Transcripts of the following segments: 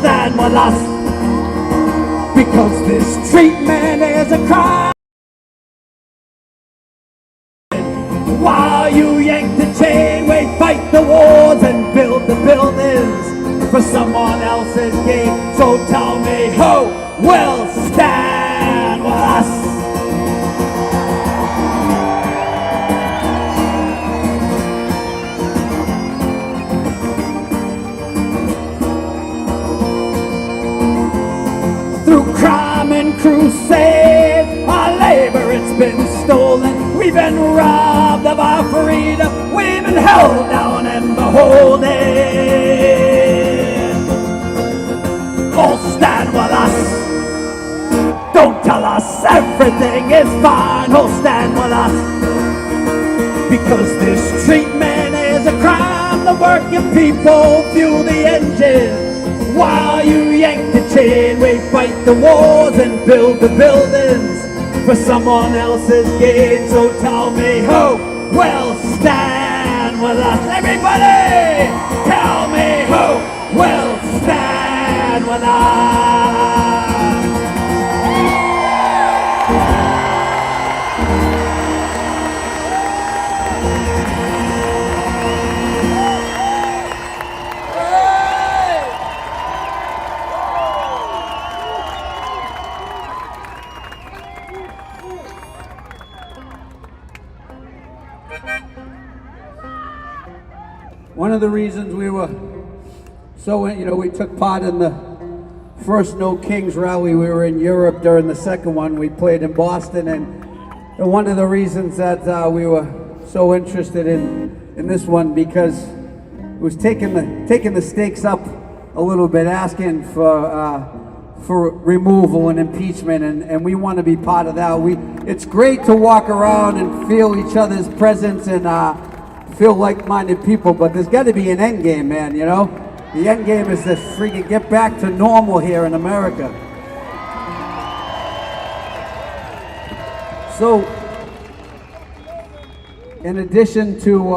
stand with us, because this treatment is a crime. While you yank the chain, we fight the wars and build the buildings for someone else's gain. So tell me who will stand with us? Through crime and crusade, our labor it's been stolen. We've been robbed of our freedom. We've been held down and beholden. Oh, stand with us. Don't tell us everything is fine. Oh, stand with us, because this treatment is a crime. The working people fuel the engine. While you yank the chain, we fight the wars and build the buildings for someone else's gain. So tell me who will stand with us? Everybody, tell me who will stand with us? One of the reasons we were so, we took part in the first No Kings rally. We were in Europe during the second one. We played in Boston, and one of the reasons that we were so interested in this one, because it was taking the stakes up a little bit, asking for removal and impeachment, and we want to be part of that. It's great to walk around and feel each other's presence and feel like-minded people, but there's got to be an end game, man, you know? The end game is to freaking get back to normal here in America. So, in addition to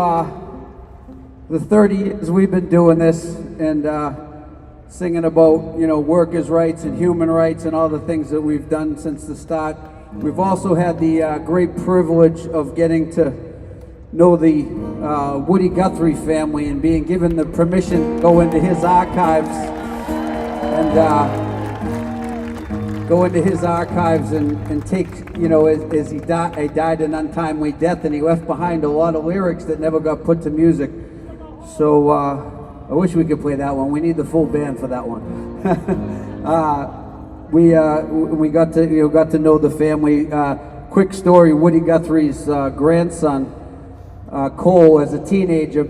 the 30 years we've been doing this and singing about, workers' rights and human rights and all the things that we've done since the start, we've also had the great privilege of getting to know the Woody Guthrie family and being given the permission to go into his archives and take, as he died an untimely death, and he left behind a lot of lyrics that never got put to music. So I wish we could play that one. We need the full band for that one. We got to know the family. Quick story: Woody Guthrie's grandson, Cole, as a teenager,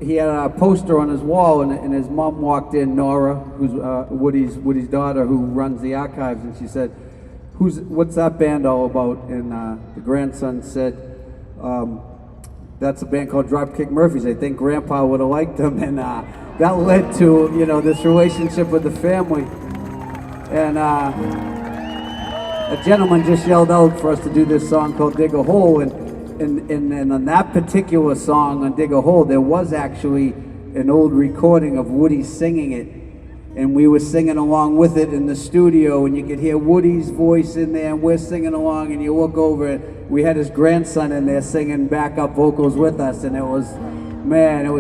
he had a poster on his wall, and his mom walked in, Nora, who's Woody's daughter, who runs the archives, and she said, "What's that band all about?" And the grandson said, "That's a band called Dropkick Murphys. I think Grandpa would have liked them," and that led to this relationship with the family. And a gentleman just yelled out for us to do this song called "Dig a Hole," and on that particular song, on Dig a Hole, there was actually an old recording of Woody singing it, and we were singing along with it in the studio, and you could hear Woody's voice in there, and we're singing along, and you look over, and we had his grandson in there singing backup vocals with us, and it was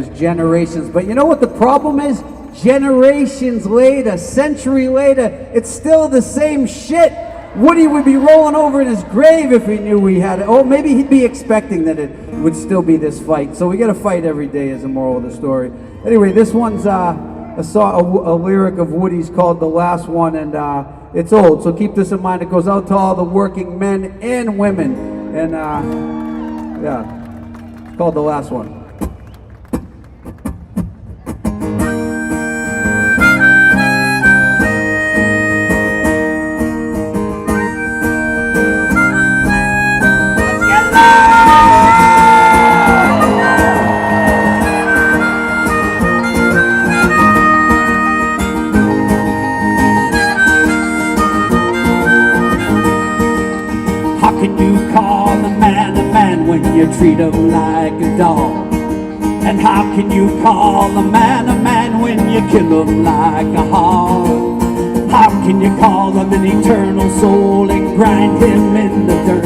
generations. But you know what the problem is? Generations later, century later, it's still the same shit. Woody would be rolling over in his grave if he knew we had it. Oh, maybe he'd be expecting that it would still be this fight. So we got to fight every day, is the moral of the story. Anyway, this one's a lyric of Woody's called "The Last One," and it's old, so keep this in mind. It goes out to all the working men and women, and it's called "The Last One." Treat him like a dog. And how can you call a man when you kill them like a hog? How can you call them an eternal soul and grind him in the dirt?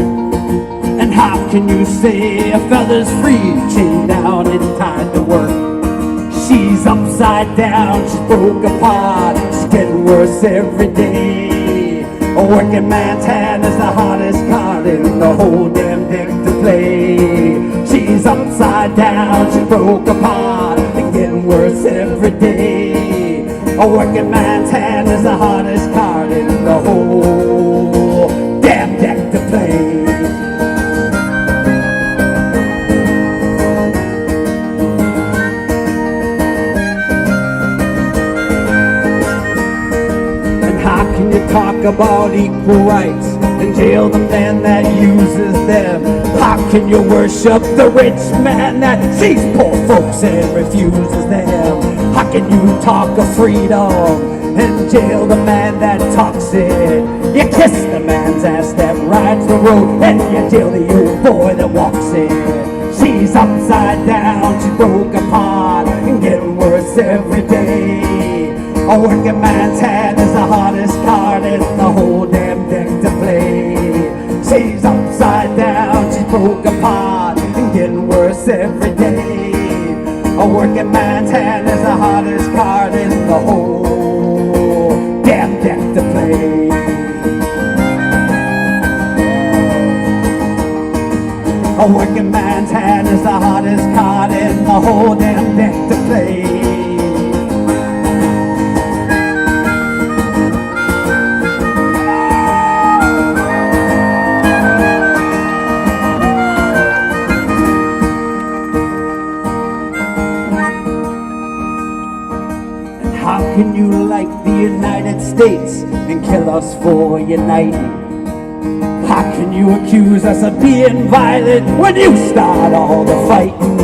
And how can you say a fella's free, chained down and tied to work? She's upside down, she's broke apart, she's getting worse every day. A working man's hand is the hardest card in the whole damn deck to play. She's upside down, she's broke apart, and getting worse every day. A working man's hand is the hardest card in the whole damn deck to play. You talk about equal rights and jail the man that uses them. How can you worship the rich man that sees poor folks and refuses them? How can you talk of freedom and jail the man that talks it? You kiss the man's ass that rides the road, and you jail the old boy that walks it. She's upside down, she's broke apart, and getting worse every day. A working man's hand is the hardest card in the whole damn deck to play. She's upside down, she's broke apart, and getting worse every day. A working man's hand is the hardest card in the whole damn deck to play. A working man's hand is the hardest card in the whole damn deck to play. How can you like the United States and kill us for uniting? How can you accuse us of being violent when you start all the fighting?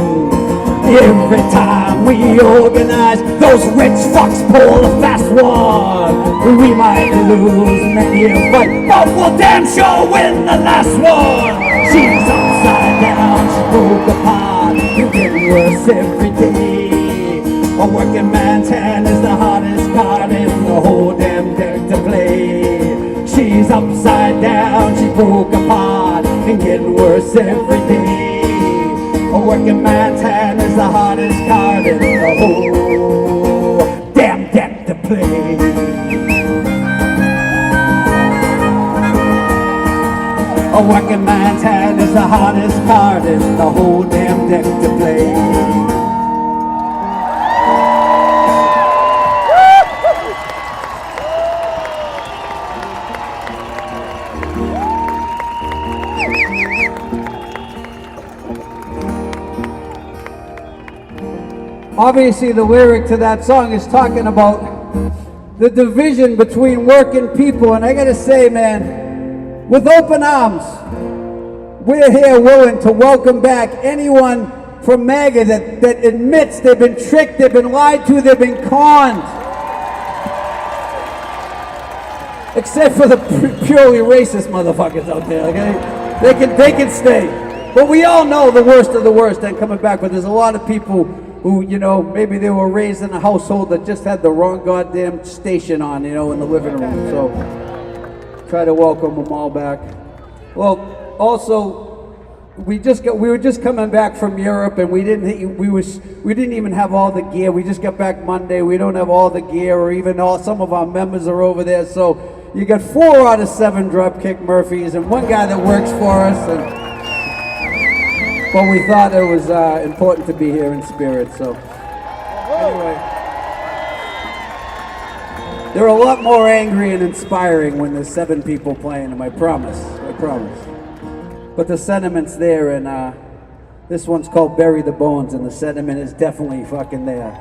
Every time we organize, those rich fucks pull a fast one. We might lose many a fight, but we'll damn sure win the last one. She's upside down, she's broke apart, and getting worse every day. A working man's hand is the hardest card in the whole damn deck to play. She's upside down, she broke apart, and getting worse every day. A working man's hand is the hardest card in the whole damn deck to play. A working man's hand is the hardest card in the whole damn deck to play. Obviously, the lyric to that song is talking about the division between working people. And I gotta say, man, with open arms, we're here willing to welcome back anyone from MAGA that admits they've been tricked, they've been lied to, they've been conned. Except for the purely racist motherfuckers out there, okay? They can stay. But we all know the worst of the worst ain't coming back. But there's a lot of people who, you know, maybe they were raised in a household that just had the wrong goddamn station on, you know, in the living room. So try to welcome them all back. Well, also, we were just coming back from Europe, and we didn't even have all the gear. We just got back Monday. We don't have all the gear, or even some of our members are over there. So you got 4 out of 7 Dropkick Murphys and 1 guy that works for us. But we thought it was important to be here in spirit, so anyway. They're a lot more angry and inspiring when there's 7 people playing them, I promise. But the sentiment's there, and this one's called Bury the Bones, and the sentiment is definitely fucking there.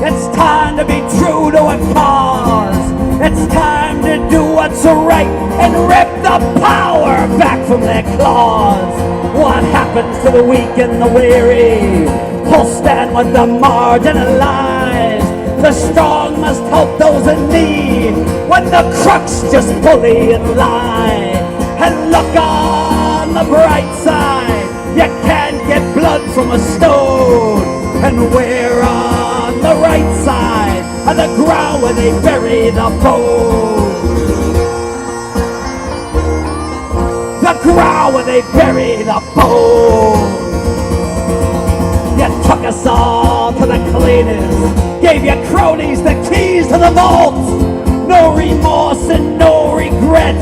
It's time to be true to a cause. It's time to do what's right and rip the power back from their claws. What happened happens to the weak and the weary. Who'll stand with the marginalized. The strong must help those in need when the crooks just bully and lie. And look on the bright side, you can't get blood from a stone. And we're on the right side of the ground where they bury the bone. The ground where they bury the bone. You took us all to the cleaners, gave your cronies the keys to the vault. No remorse and no regret,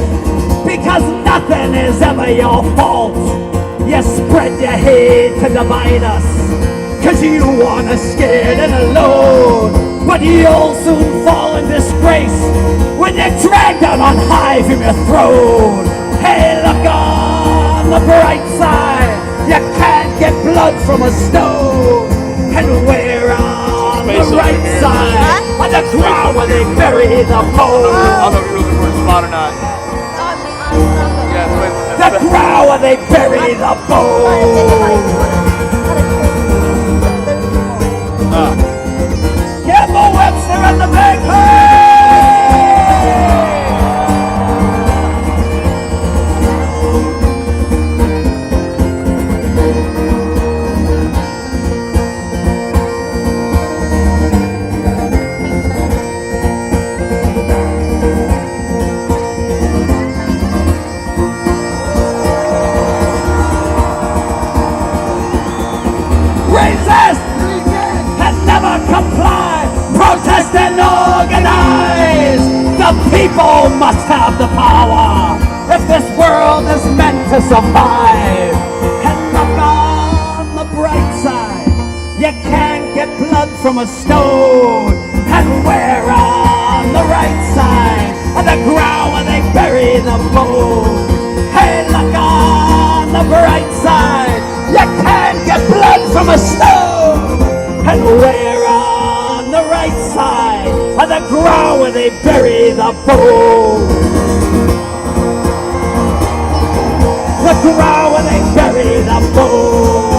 because nothing is ever your fault. You spread your hate to divide us, cause you want us scared and alone. But you'll soon fall in disgrace when you're dragged out on high from your throne. Hey, look on the bright side, you can't get blood from a stone. And we're on the right side of the ground where they bury the bone. I don't know if you're looking for a spot or not. The ground where they bury the bone. Campbell Webster and the Big Hey! Resist and never comply. Protest and organize. The people must have the power if this world is meant to survive. And look on the bright side, you can't get blood from a stone. And we're on the right side of the ground where they bury the bone. Hey, look on the bright side, you can't get blood from a stone. And we're on the right side of the ground where they bury the bone. The ground where they bury the bone.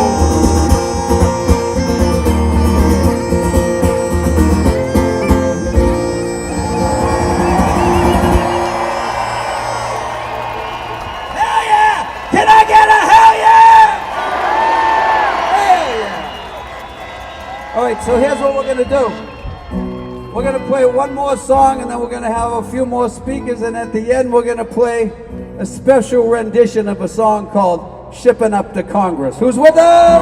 Hell yeah! Can I get a hell yeah? Hell yeah! All right, so here's what we're gonna do. We're gonna play one more song, and then we're gonna have a few more speakers, and at the end we're gonna play a special rendition of a song called Shipping Up to Congress. Who's with us?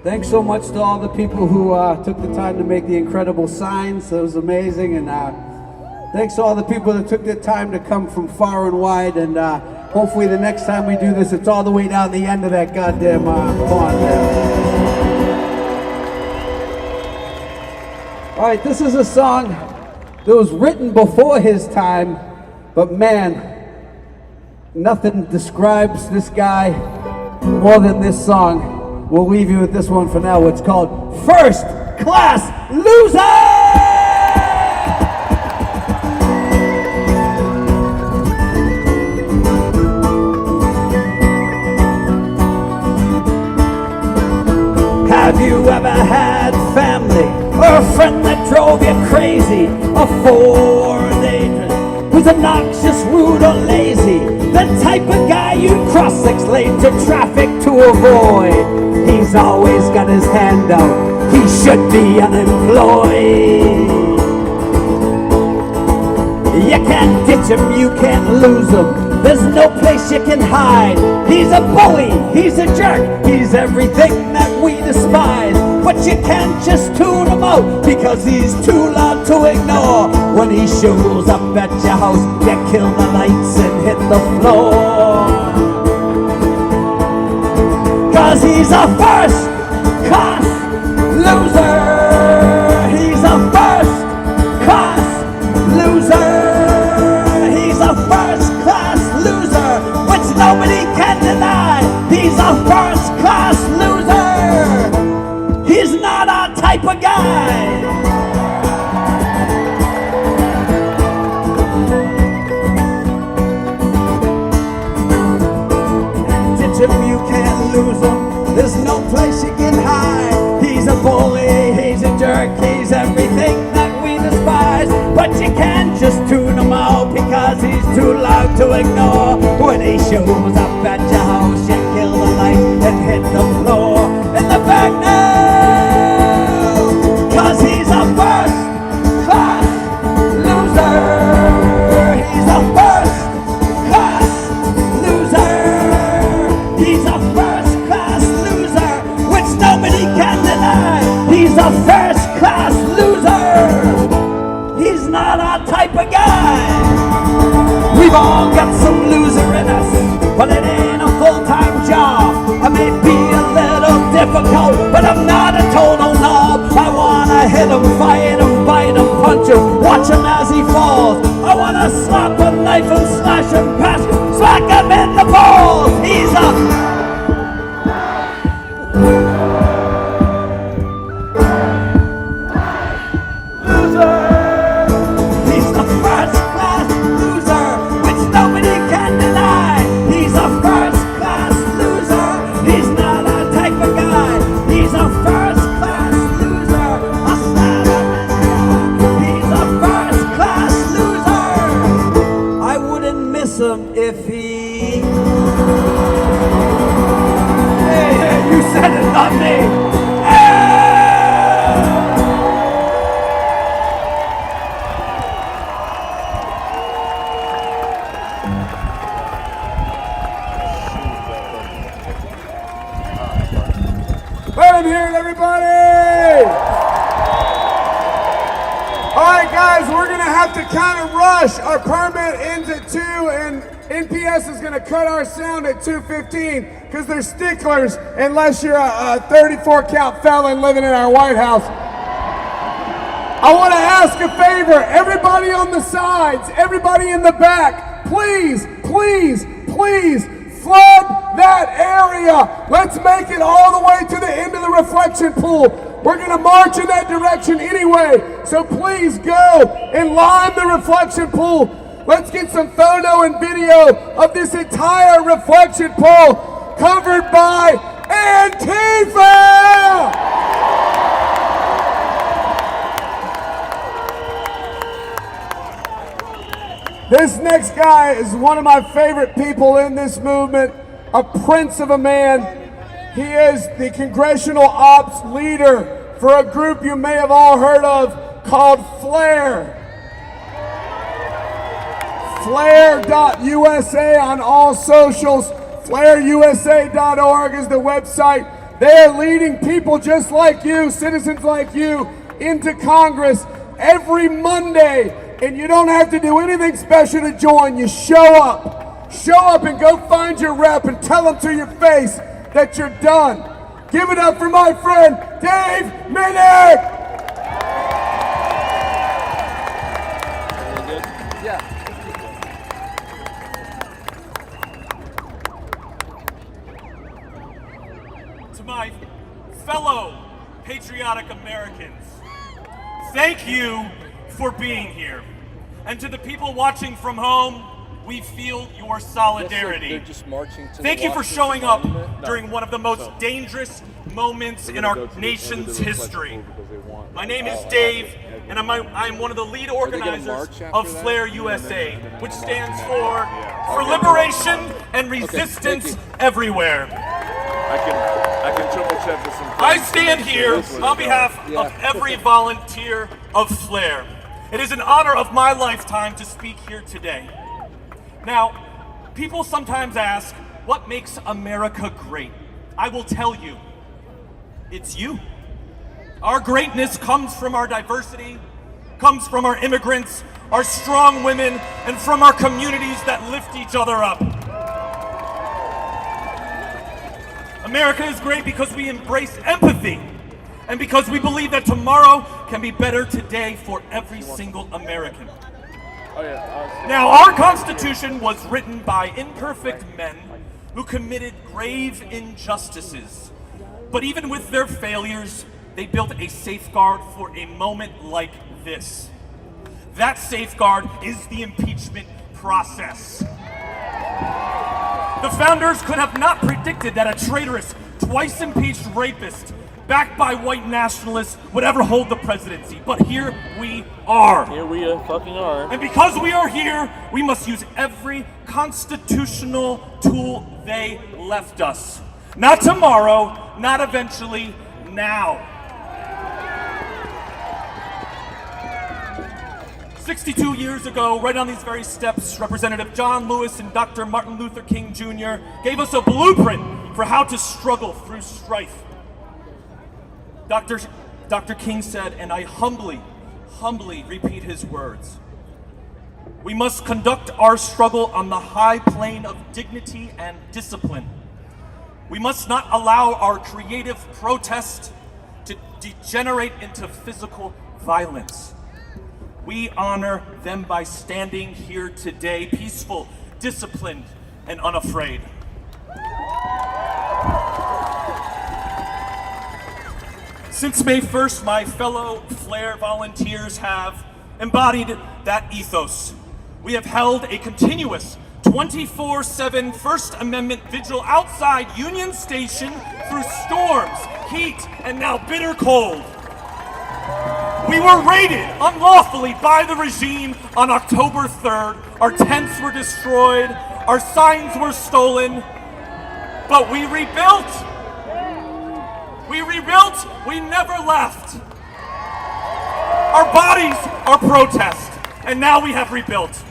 Thanks so much to all the people who took the time to make the incredible signs. It was amazing. And thanks to all the people that took the time to come from far and wide. And hopefully the next time we do this, it's all the way down the end of that goddamn pond there. All right, this is a song that was written before his time, but man, nothing describes this guy more than this song. We'll leave you with this one for now. It's called First Class Loser! Have you ever had family or a friend that drove you crazy? A foreign agent who's obnoxious, rude, or lazy? The type of guy you'd cross 6 lanes of traffic to avoid. He's always got his hand out. He should be unemployed. You can't ditch him, you can't lose him. There's no place you can hide. He's a bully, he's a jerk, he's everything that we despise. But you can't just tune him out because he's too loud to ignore. When he shows up at your house, you kill the lights and hit the floor. Cause he's a first class loser. He's a first class loser. He's a first class loser, which nobody can deny. He's a first class loser. He's not our type of guy. catch him, you can't lose him. There's no place you can hide. He's a bully, he's a jerk, he's everything that we despise. But you can't just tune him out because he's too loud to ignore. When he shows up at your house, you kill the light and hit the floor. In the back now, cause he's a first class loser. He's a first class loser. He's a first class loser, which nobody can deny. He's a first class loser. He's not our type of guy. We've all got some loser in us, but it ain't a full-time job. I may be a little difficult, but I'm not a total knob. I wanna hit him, fight him, bite him, punch him, watch him as he falls. I wanna slap him, knife him, slash him, pass him, smack him in the balls. He's a if he... Hey, you said it, not me! Let him hear it, everybody! All right, guys, we're going to have to kind of rush. Our permit ends at 2, and NPS is going to cut our sound at 2:15 because they're sticklers unless you're a 34-count felon living in our White House. I want to ask a favor. Everybody on the sides, everybody in the back, please, please, please flood that area. Let's make it all the way to the end of the reflection pool. We're going to march in that direction anyway, so please go and line the reflection pool. Let's get some photo and video of this entire reflection pool covered by Antifa! This next guy is one of my favorite people in this movement, a prince of a man. He is the congressional ops leader for a group you may have all heard of called FLARE. FLARE.USA on all socials. FLAREUSA.org is the website. They are leading people just like you, citizens like you, into Congress every Monday. And you don't have to do anything special to join. You show up. Show up and go find your rep and tell them to your face that you're done. Give it up for my friend, Dave Minnick! To my fellow patriotic Americans, thank you for being here. And to the people watching from home, we feel your solidarity. Thank you for showing up during one of the most dangerous moments in our nation's history. My name is Dave, and I'm one of the lead organizers of FLARE USA, which stands for Liberation and Resistance Everywhere. I can triple check this. I stand here on behalf of every volunteer of FLARE. It is an honor of my lifetime to speak here today. Now, people sometimes ask, what makes America great? I will tell you, it's you. Our greatness comes from our diversity, comes from our immigrants, our strong women, and from our communities that lift each other up. America is great because we embrace empathy, and because we believe that tomorrow can be better today for every single American. Now, our Constitution was written by imperfect men who committed grave injustices. But even with their failures, they built a safeguard for a moment like this. That safeguard is the impeachment process. The founders could have not predicted that a traitorous, twice impeached rapist, backed by white nationalists, would ever hold the presidency. But here we are. Here we fucking are. And because we are here, we must use every constitutional tool they left us. Not tomorrow, not eventually, now. 62 years ago, right on these very steps, Representative John Lewis and Dr. Martin Luther King Jr. gave us a blueprint for how to struggle through strife. Dr. King said, and I humbly repeat his words, we must conduct our struggle on the high plane of dignity and discipline. We must not allow our creative protest to degenerate into physical violence. We honor them by standing here today, peaceful, disciplined, and unafraid. Since May 1st, my fellow Flare volunteers have embodied that ethos. We have held a continuous 24/7 First Amendment vigil outside Union Station through storms, heat, and now bitter cold. We were raided unlawfully by the regime on October 3rd. Our tents were destroyed, our signs were stolen, but we rebuilt. We never left. Our bodies are protest, and now we have rebuilt.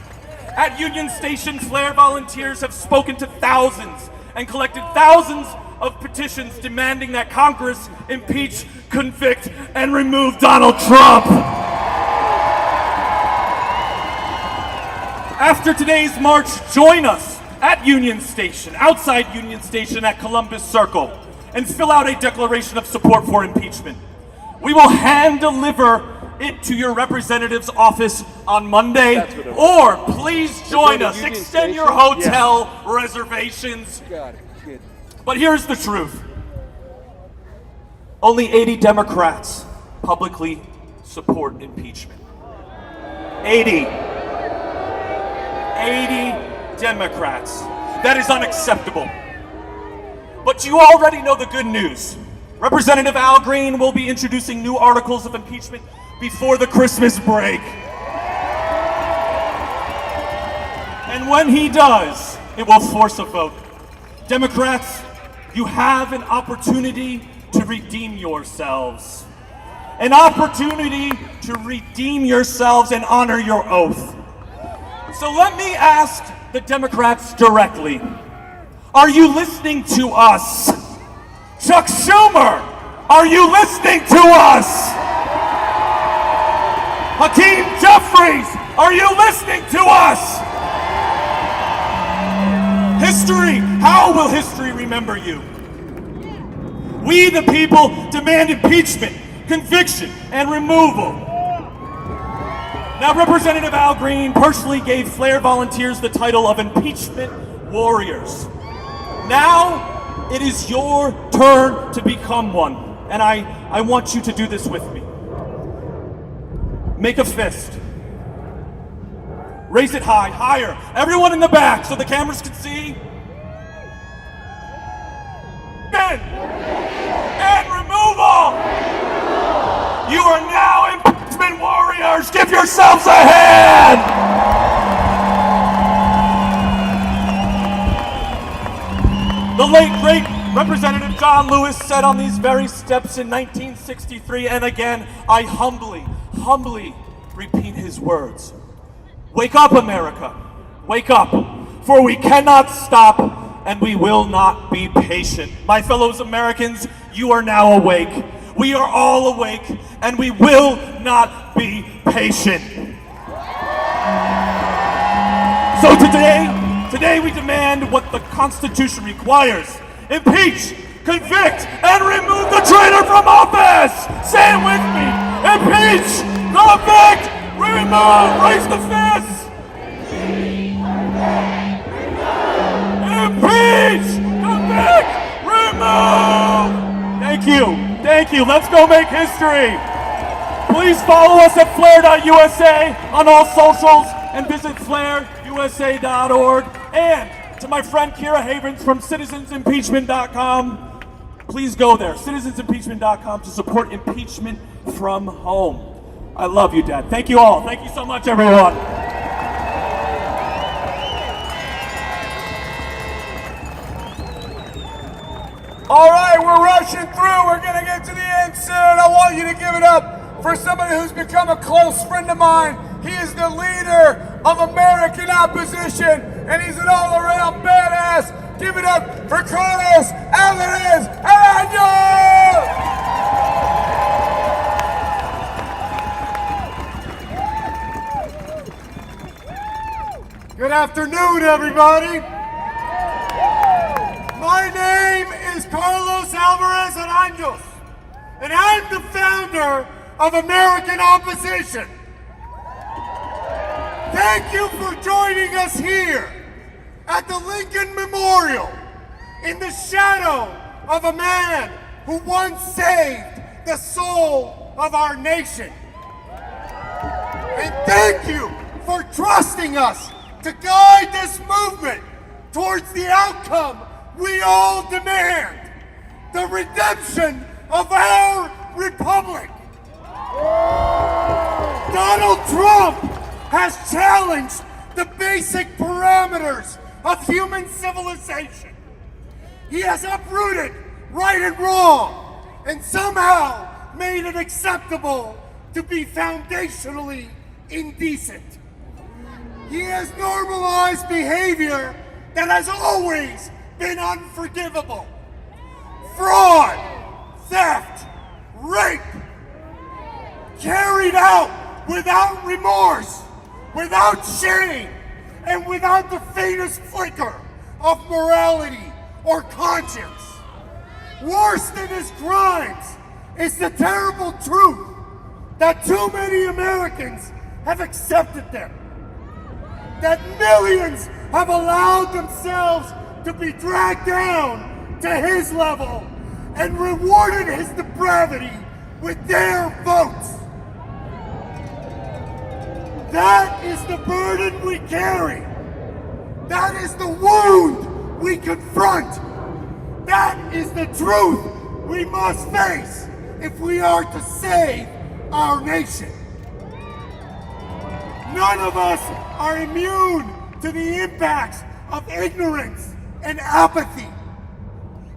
At Union Station, Flare volunteers have spoken to thousands and collected thousands of petitions demanding that Congress impeach, convict, and remove Donald Trump. After today's march, join us at Union Station, outside Union Station at Columbus Circle, and fill out a declaration of support for impeachment. We will hand deliver it to your representative's office on Monday, or please join us. Extend your hotel reservations. But here's the truth. Only 80 Democrats publicly support impeachment. 80 Democrats. That is unacceptable. But you already know the good news. Representative Al Green will be introducing new articles of impeachment before the Christmas break. And when he does, it will force a vote. Democrats, you have an opportunity to redeem yourselves. An opportunity to redeem yourselves and honor your oath. So let me ask the Democrats directly. Are you listening to us? Chuck Schumer, are you listening to us? Hakeem Jeffries, are you listening to us? History, how will history remember you? We, the people, demand impeachment, conviction, and removal. Now, Representative Al Green personally gave Flare volunteers the title of impeachment warriors. Now, it is your turn to become one, and I want you to do this with me. Make a fist. Raise it high, higher. Everyone in the back so the cameras can see. And removal! You are now impeachment warriors! Give yourselves a hand! The late, great Representative John Lewis said on these very steps in 1963, and again, I humbly repeat his words. Wake up, America. Wake up, for we cannot stop and we will not be patient. My fellow Americans, you are now awake. We are all awake, and we will not be patient. So today we demand what the Constitution requires. Impeach, convict, and remove the traitor from office! Say it with me! Impeach, convict, remove! Raise the fist! Impeach, convict, remove! Thank you, let's go make history! Please follow us at flare.usa on all socials and visit flareusa.org. And To my friend Kira Havens from citizensimpeachment.com, please go there, citizensimpeachment.com, to support impeachment from home. I love you, Dad. Thank you all. Thank you so much, everyone. All right, we're rushing through. We're going to get to the end soon. I want you to give it up for somebody who's become a close friend of mine. He is the leader of American opposition, and he's an all-around badass. Give it up for Carlos Alvarez Arano! Good afternoon, everybody. My name is Carlos Alvarez Aranjos, and I'm the founder of American Opposition. Thank you for joining us here at the Lincoln Memorial in the shadow of a man who once saved the soul of our nation. And thank you for trusting us to guide this movement towards the outcome we all demand, the redemption of our republic. Donald Trump has challenged the basic parameters of human civilization. He has uprooted right and wrong and somehow made it acceptable to be foundationally indecent. He has normalized behavior that has always been unforgivable. Fraud, theft, rape, carried out without remorse, without shame, and without the faintest flicker of morality or conscience. Worse than his crimes is the terrible truth that too many Americans have accepted them. That millions have allowed themselves to be dragged down to his level and rewarded his depravity with their votes. That is the burden we carry. That is the wound we confront. That is the truth we must face if we are to save our nation. None of us are immune to the impacts of ignorance and apathy.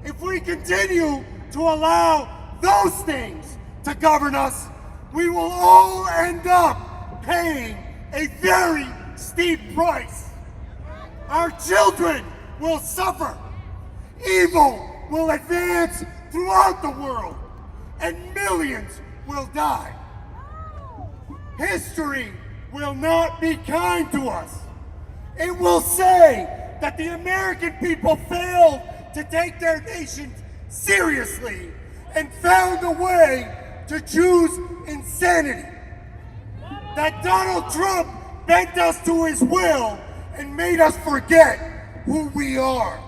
If we continue to allow those things to govern us, we will all end up paying a very steep price. Our children will suffer. Evil will advance throughout the world, and millions will die. History will not be kind to us. It will say that the American people failed to take their nation seriously and found a way to choose insanity. That Donald Trump bent us to his will and made us forget who we are.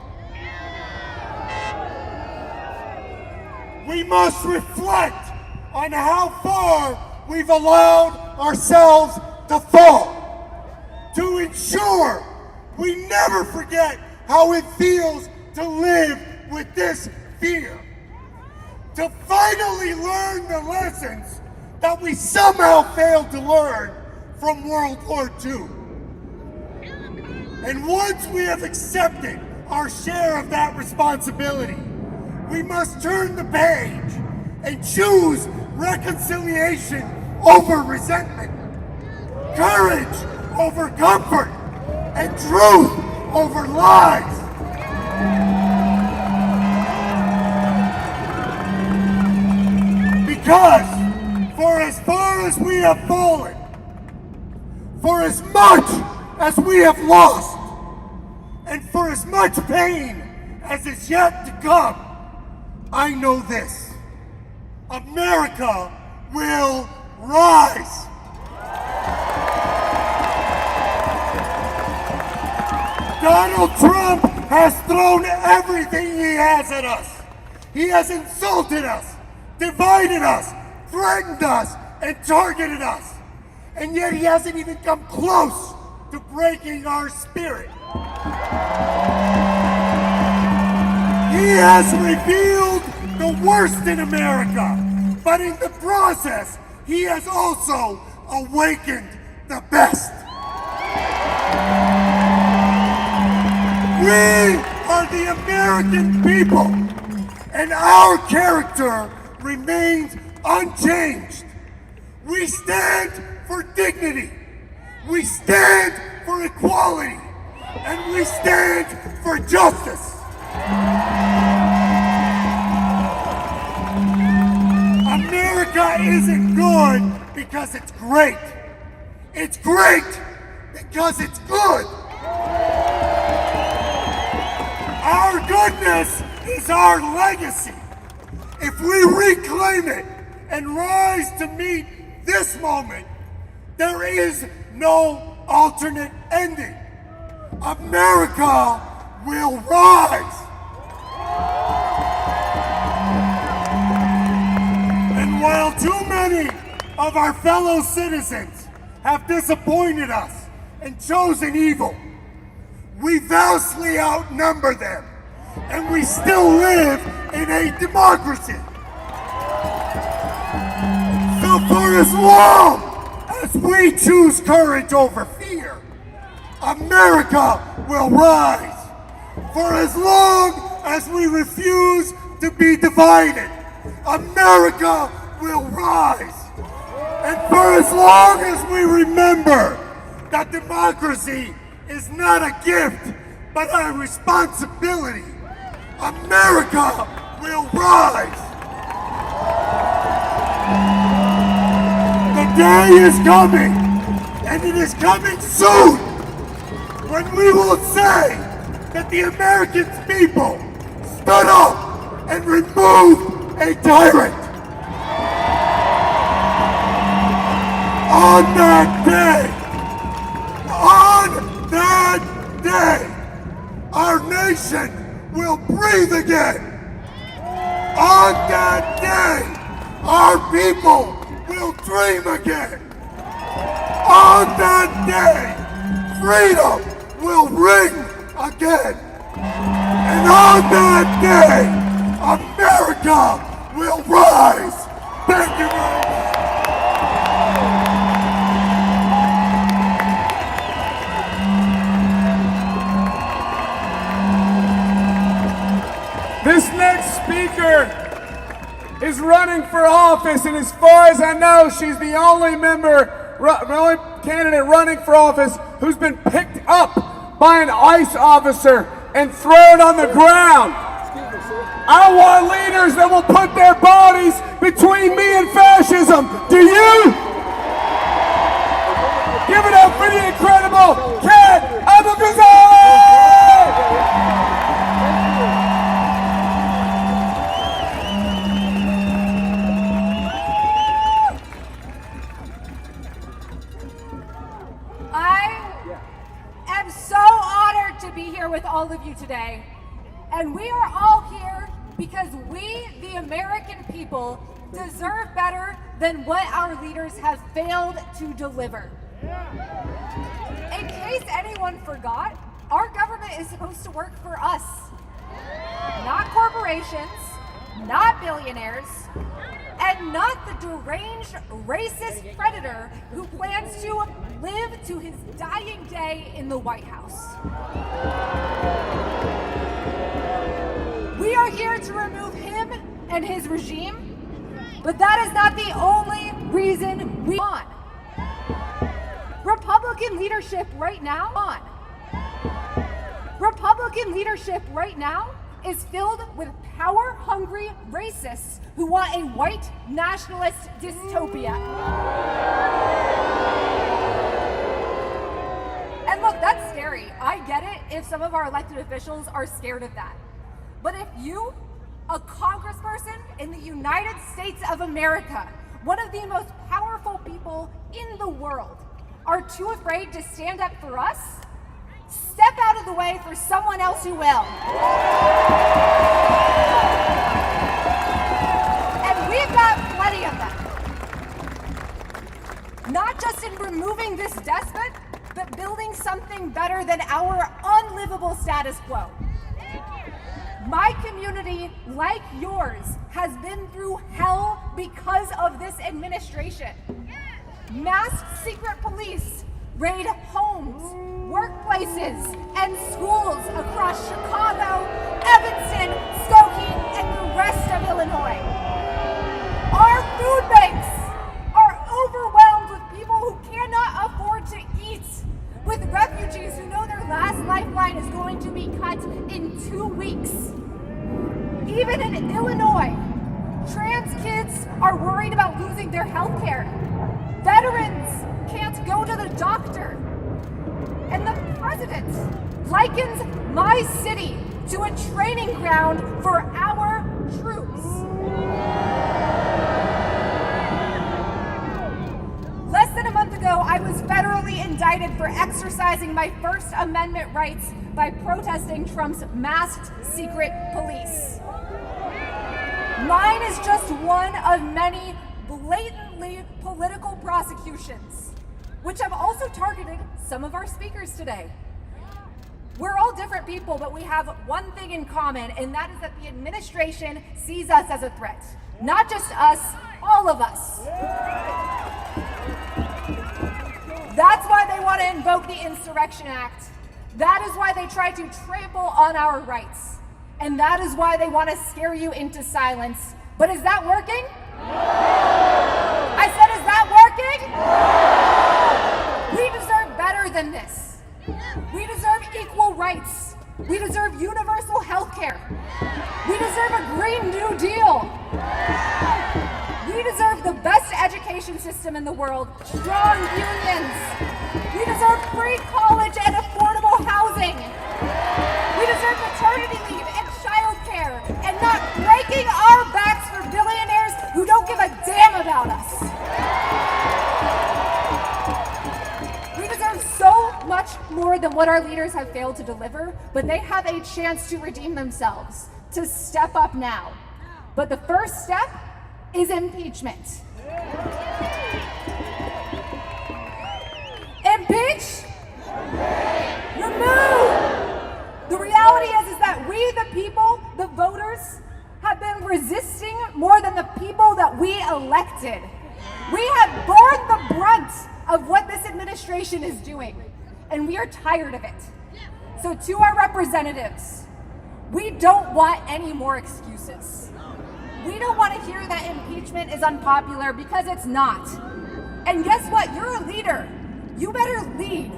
We must reflect on how far we've allowed ourselves to fall, to ensure we never forget how it feels to live with this fear, to finally learn the lessons that we somehow failed to learn from World War II. And once we have accepted our share of that responsibility, we must turn the page and choose reconciliation over resentment, courage over comfort, and truth over lies. Because for as far as we have fallen, for as much as we have lost, and for as much pain as is yet to come, I know this: America will rise. Donald Trump has thrown everything he has at us. He has insulted us, divided us, threatened us, and targeted us. And yet he hasn't even come close to breaking our spirit. He has revealed the worst in America, but in the process, he has also awakened the best. We are the American people, and our character remains unchanged. We stand for dignity, we stand for equality, and we stand for justice. America isn't good because it's great. It's great because it's good. Our goodness is our legacy. If we reclaim it and rise to meet this moment, there is no alternate ending. America will rise. And while too many of our fellow citizens have disappointed us and chosen evil, we vastly outnumber them, and we still live in a democracy. So for as long as we choose courage over fear, America will rise. For as long as we refuse to be divided, America will rise. And for as long as we remember that democracy is not a gift, but a responsibility, America will rise. The day is coming, and it is coming soon, when we will say that the American people stood up and removed a tyrant. On that day, our nation will breathe again. On that day, our people will dream again. On that day, freedom will ring again. And on that day, America will rise. Thank you very much. This next speaker is running for office, and as far as I know, she's the only candidate running for office who's been picked up by an ICE officer and thrown on the ground. I want leaders that will put their bodies between me and fascism. Do you? Give it up for the incredible Kat Abou-Ghazaleh! I'm so honored to be here with all of you today. And we are all here because we, the American people, deserve better than what our leaders have failed to deliver. In case anyone forgot, our government is supposed to work for us. Not corporations, not billionaires, and not the deranged racist predator who plans to live to his dying day in the White House. We are here to remove him and his regime, but that is not the only reason we want. Republican leadership right now is filled with power-hungry racists who want a white nationalist dystopia. And look, that's scary. I get it if some of our elected officials are scared of that. But if you, a congressperson in the United States of America, one of the most powerful people in the world, are too afraid to stand up for us, step out of the way for someone else who will. And we've got plenty of them. Not just in removing this despot, but building something better than our unlivable status quo. My community city, like yours, has been through hell because of this administration. Masked secret police raid homes, workplaces, and schools across Chicago, Evanston, Skokie, and the rest of Illinois. Our food banks are overwhelmed with people who cannot afford to eat, with refugees who know their last lifeline is going to be cut in 2 weeks. Even in Illinois, trans kids are worried about losing their health care. Veterans can't go to the doctor. And the president likens my city to a training ground for our troops. Less than a month ago, I was federally indicted for exercising my First Amendment rights by protesting Trump's masked secret police. Mine is just one of many blatantly political prosecutions, which have also targeted some of our speakers today. We're all different people, but we have one thing in common, and that is that the administration sees us as a threat. Not just us, all of us. That's why they want to invoke the Insurrection Act. That is why they try to trample on our rights. And that is why they want to scare you into silence. But is that working? I said, is that working? We deserve better than this. We deserve equal rights. We deserve universal health care. We deserve a Green New Deal. We deserve the best education system in the world, strong unions. We deserve free college and affordable housing. We deserve maternity leave and childcare, and not breaking our backs for billionaires who don't give a damn about us. We deserve so much more than what our leaders have failed to deliver, but they have a chance to redeem themselves, to step up now. But the first step is impeachment. Impeach? Remove! The reality is that we, the people, the voters, have been resisting more than the people that we elected. We have borne the brunt of what this administration is doing, and we are tired of it. So to our representatives, we don't want any more excuses. We don't want to hear that impeachment is unpopular, because it's not. And guess what? You're a leader. You better lead.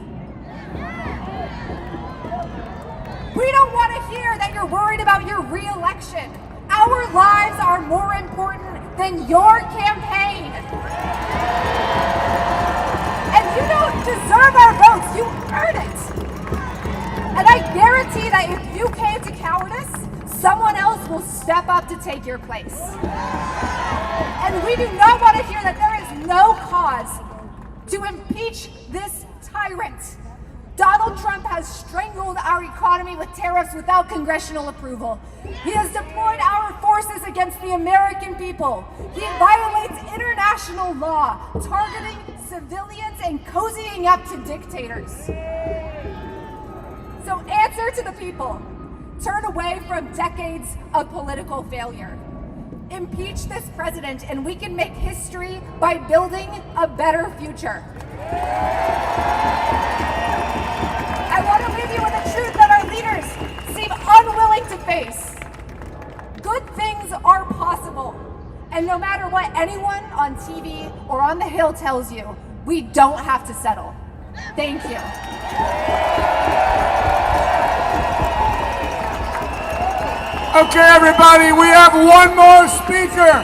We don't want to hear that you're worried about your re-election. Our lives are more important than your campaign. And you don't deserve our votes. You earn it. And I guarantee that if you came to cowardice, someone else will step up to take your place. And we do not want to hear that there is no cause to impeach this tyrant. Donald Trump has strangled our economy with tariffs without congressional approval. He has deployed our forces against the American people. He violates international law, targeting civilians and cozying up to dictators. So answer to the people. Turn away from decades of political failure. Impeach this president, and we can make history by building a better future. I want to leave you with a truth that our leaders seem unwilling to face. Good things are possible, and no matter what anyone on TV or on the Hill tells you, we don't have to settle. Thank you. Okay, everybody, we have one more speaker.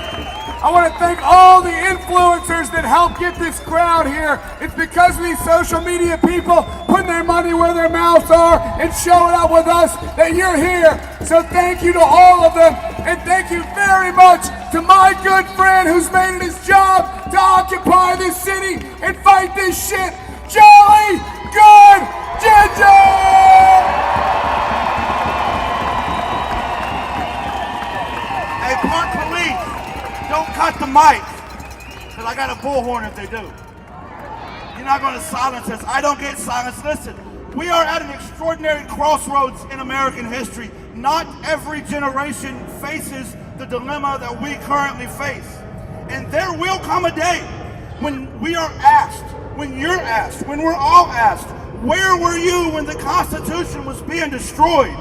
I want to thank all the influencers that helped get this crowd here. It's because of these social media people putting their money where their mouths are and showing up with us that you're here. So thank you to all of them, and thank you very much to my good friend who's made it his job to occupy this city and fight this shit, Jolly Good Ginger! Hey, Park Police, don't cut the mic, because I got a bullhorn if they do. You're not going to silence us. I don't get silenced. Listen, we are at an extraordinary crossroads in American history. Not every generation faces the dilemma that we currently face. And there will come a day when we are asked, when you're asked, when we're all asked, where were you when the Constitution was being destroyed?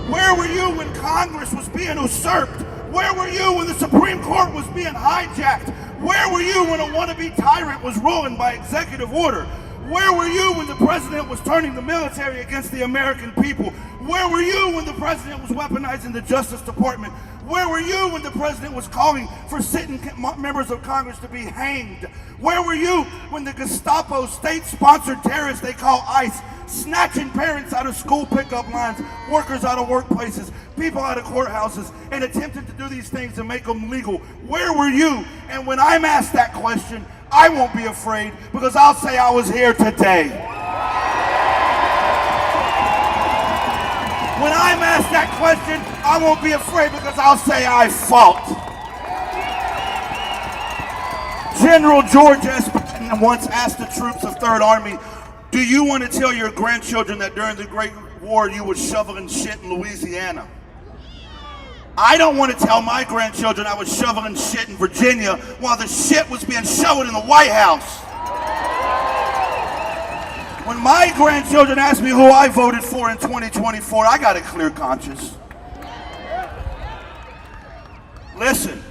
Where were you when Congress was being usurped? Where were you when the Supreme Court was being hijacked? Where were you when a wannabe tyrant was ruling by executive order? Where were you when the president was turning the military against the American people? Where were you when the president was weaponizing the Justice Department? Where were you when the president was calling for sitting members of Congress to be hanged? Where were you when the Gestapo state-sponsored terrorists they call ICE snatching parents out of school pickup lines, workers out of workplaces, people out of courthouses, and attempted to do these things and make them legal? Where were you? And when I'm asked that question, I won't be afraid, because I'll say I was here today. When I'm asked that question, I won't be afraid, because I'll say I fought. General George S. Patton once asked the troops of Third Army, do you want to tell your grandchildren that during the Great War you were shoveling shit in Louisiana? I don't want to tell my grandchildren I was shoveling shit in Virginia while the shit was being shoveled in the White House. When my grandchildren ask me who I voted for in 2024, I got a clear conscience. Listen,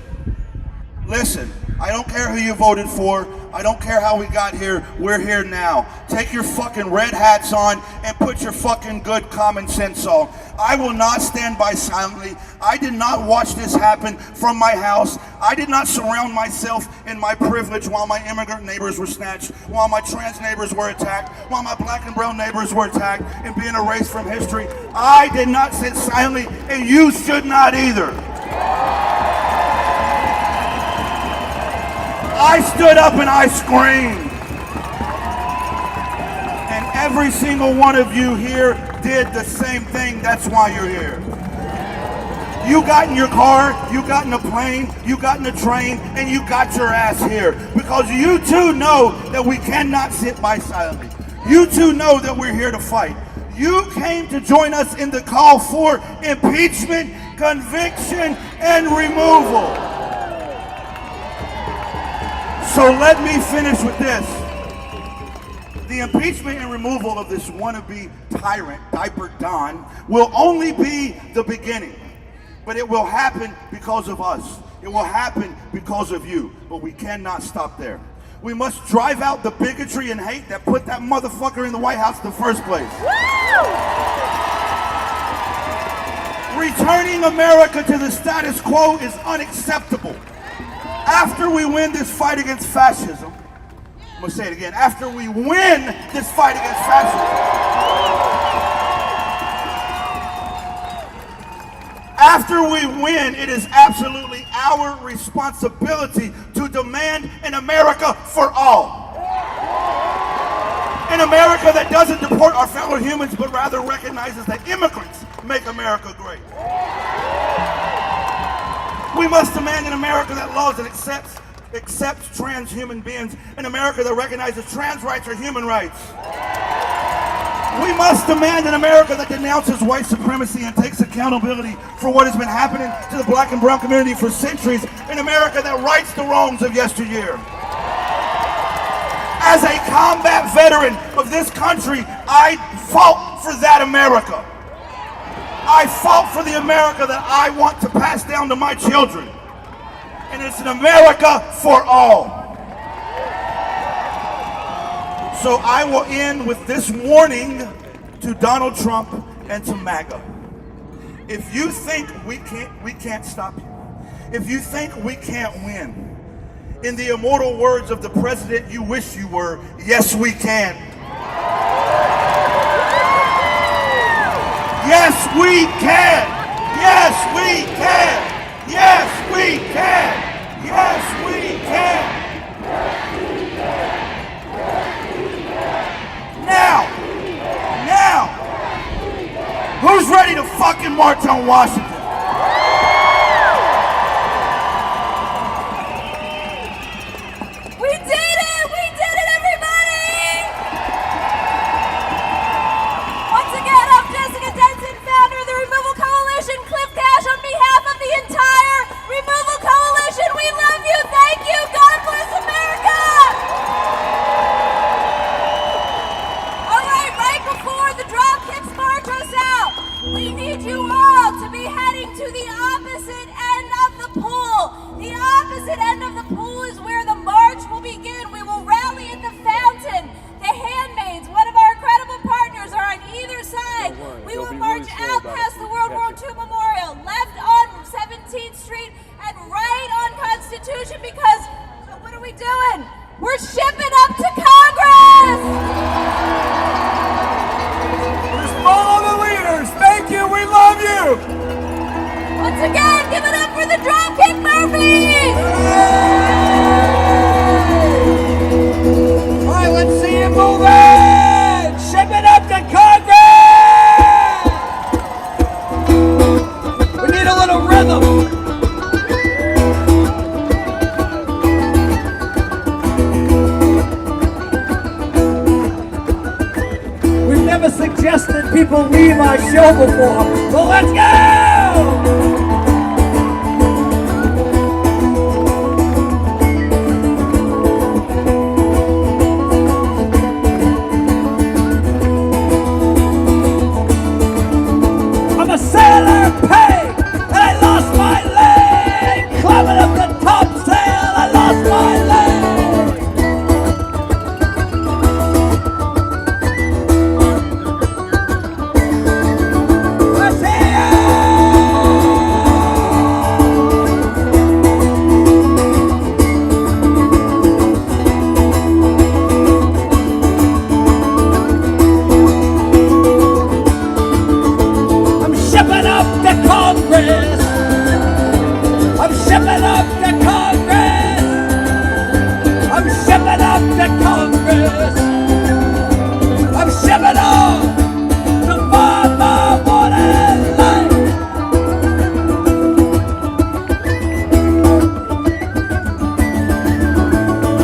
I don't care who you voted for. I don't care how we got here. We're here now. Take your fucking red hats on and put your fucking good common sense on. I will not stand by silently. I did not watch this happen from my house. I did not surround myself in my privilege while my immigrant neighbors were snatched, while my trans neighbors were attacked, while my black and brown neighbors were attacked and being erased from history. I did not sit silently, and you should not either. I stood up and I screamed. And every single one of you here did the same thing. That's why you're here. You got in your car, you got in a plane, you got in a train, and you got your ass here. Because you too know that we cannot sit by silently. You too know that we're here to fight. You came to join us in the call for impeachment, conviction, and removal. So let me finish with this. The impeachment and removal of this wannabe tyrant, Diaper Don, will only be the beginning. But it will happen because of us. It will happen because of you. But we cannot stop there. We must drive out the bigotry and hate that put that motherfucker in the White House in the first place. Returning America to the status quo is unacceptable. After we win this fight against fascism, I'm going to say it again, after we win this fight against fascism, after we win, it is absolutely our responsibility to demand an America for all. An America that doesn't deport our fellow humans, but rather recognizes that immigrants make America great. We must demand an America that loves and accepts trans human beings, an America that recognizes trans rights are human rights. We must demand an America that denounces white supremacy and takes accountability for what has been happening to the black and brown community for centuries, an America that rights the wrongs of yesteryear. As a combat veteran of this country, I fought for that America. I fought for the America that I want to pass down to my children. And it's an America for all. So I will end with this warning to Donald Trump and to MAGA. If you think we can't stop you. If you think we can't win, in the immortal words of the president you wish you were, yes we can. Yes, we can. Yes, we can. Yes, we can. Yes, we can. Now, who's ready to fucking march on Washington? We did it, everybody! Once again, I'm Jessica Denson, founder of the Removal Coalition. Street and write on Constitution because what are we doing? We're shipping up to Congress! Just follow the leaders. Thank you. We love you. Once again, give it up for the Dropkick Murphys! All right, let's see you move it! Ship it up to Congress! We need a little rhythm. We've never suggested people leave our show before, so let's go! I'm a sailor pig, and I lost my leg. Climbing up the topsail, I lost my leg. Let's hear ya! I'm shipping up to Congress. I'm shipping up to Congress. I'm shipping up to Congress. I'm shipping up to find my water line.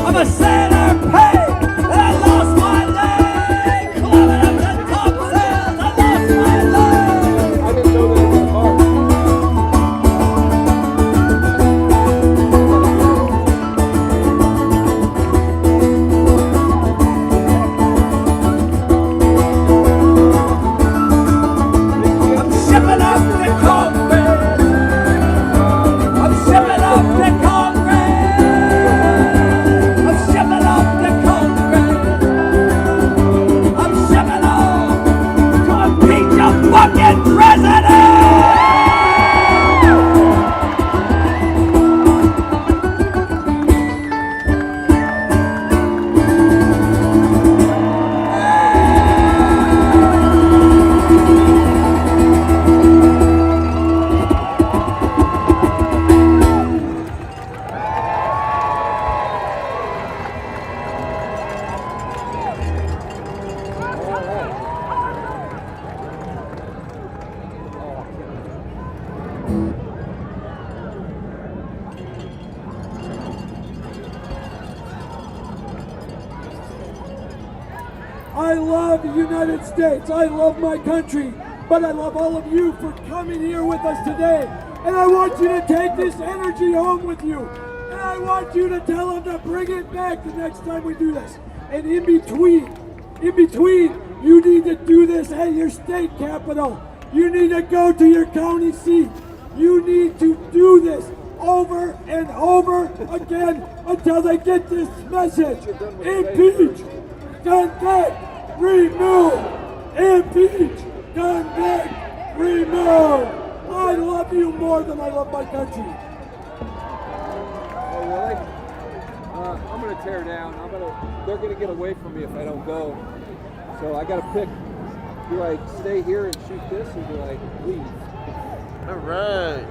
I'm a sailor pig, and I lost my leg. Climbing up the topsails, I lost my leg. I didn't know that it was hard. I'm shipping up to Congress. I'm shipping up to Congress. I'm shipping up to Congress. I'm shipping up to impeach a fucking president. I love the United States. I love my country. But I love all of you for coming here with us today. And I want you to take this energy home with you. And I want you to tell them to bring it back the next time we do this. And in between, you need to do this at your state capital. You need to go to your county seat. You need to do this over and over again until they get this message. Impeach, convict, remove. Impeach, convict, remove. I love you more than I love my country. Oh, really? I'm gonna tear down. They're gonna get away from me if I don't go. So I gotta pick. Do I stay here and shoot this, or do I leave? All right.